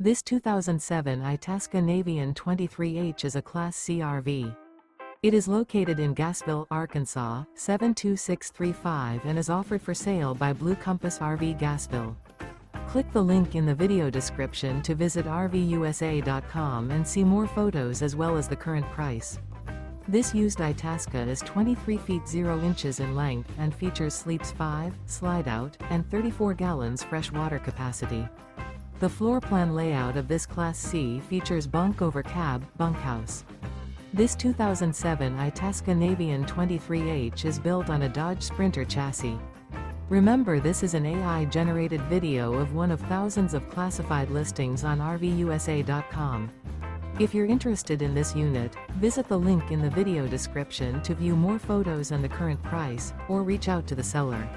This 2007 Itasca Navion 23H is a Class C RV. It is located in Gassville, Arkansas, 72635 and is offered for sale by Blue Compass RV Gassville. Click the link in the video description to visit RVUSA.com and see more photos as well as the current price. This used Itasca is 23 feet 0 inches in length and features sleeps 5, slide-out, and 34 gallons fresh water capacity. The floor plan layout of this Class C features Bunk Over Cab, Bunkhouse. This 2007 Itasca Navion 23H is built on a Dodge Sprinter chassis. Remember, this is an AI-generated video of one of thousands of classified listings on RVUSA.com. If you're interested in this unit, visit the link in the video description to view more photos and the current price, or reach out to the seller.